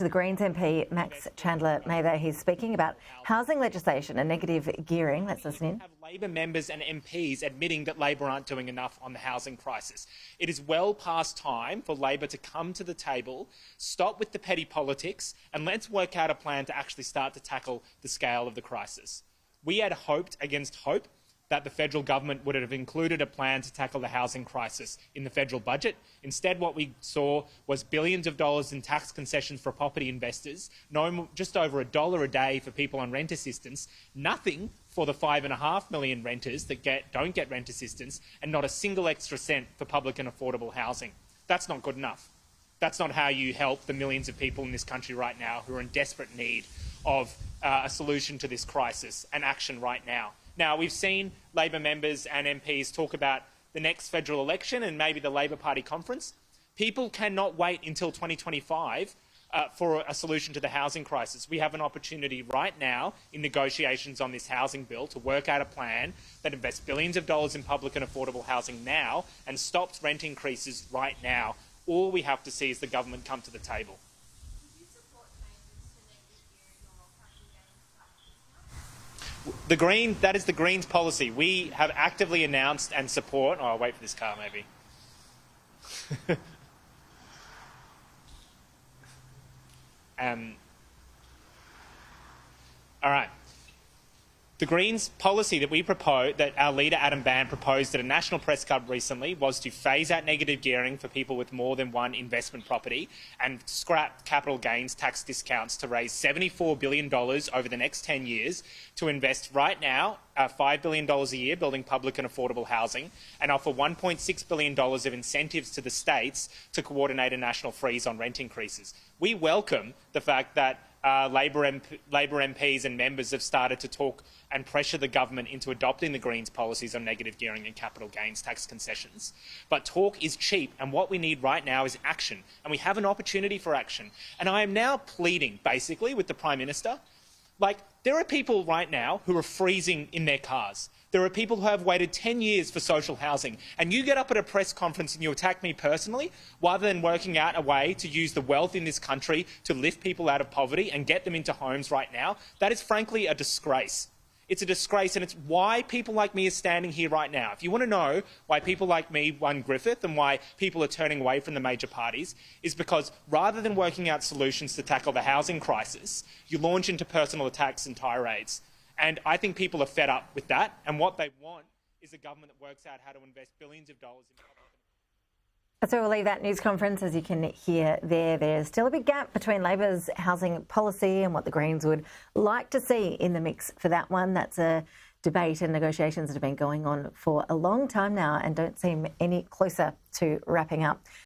The Greens MP Max Chandler-Mather, he's speaking about housing legislation and negative gearing. Let's listen in. Have Labor members and MPs admitting that Labor aren't doing enough on the housing crisis. It is well past time for Labor to come to the table, stop with the petty politics, and let's work out a plan to actually start to tackle the scale of the crisis. We had hoped against hope that the federal government would have included a plan to tackle the housing crisis in the federal budget. Instead, what we saw was billions of dollars in tax concessions for property investors, just over $1 a day for people on rent assistance, nothing for the 5.5 million renters that don't get rent assistance, and not a single extra cent for public and affordable housing. That's not good enough. That's not how you help the millions of people in this country right now who are in desperate need of a solution to this crisis and action right now. Now, we've seen Labor members and MPs talk about the next federal election and maybe the Labor Party conference. People cannot wait until 2025 for a solution to the housing crisis. We have an opportunity right now in negotiations on this housing bill to work out a plan that invests billions of dollars in public and affordable housing now and stops rent increases right now. All we have to see is the government come to the table. That is the Greens policy. We have actively announced and support... Oh, I'll wait for this car, maybe. All right. The Greens policy that we propose, that our leader Adam Ban proposed at a national press club recently, was to phase out negative gearing for people with more than one investment property and scrap capital gains tax discounts to raise $74 billion over the next 10 years to invest right now $5 billion a year building public and affordable housing and offer $1.6 billion of incentives to the states to coordinate a national freeze on rent increases. We welcome the fact that Labor MPs and members have started to talk and pressure the government into adopting the Greens policies on negative gearing and capital gains tax concessions. But talk is cheap, and what we need right now is action, and we have an opportunity for action. And I am now pleading, basically, with the Prime Minister. There are people right now who are freezing in their cars. There are people who have waited 10 years for social housing. And you get up at a press conference and you attack me personally, rather than working out a way to use the wealth in this country to lift people out of poverty and get them into homes right now. That is frankly a disgrace. It's a disgrace, and it's why people like me are standing here right now. If you want to know why people like me won Griffith and why people are turning away from the major parties, is because rather than working out solutions to tackle the housing crisis, you launch into personal attacks and tirades. And I think people are fed up with that, and what they want is a government that works out how to invest billions of dollars in public. So we'll leave that news conference. As you can hear there's still a big gap between Labor's housing policy and what the Greens would like to see in the mix for that one. That's a debate and negotiations that have been going on for a long time now and don't seem any closer to wrapping up.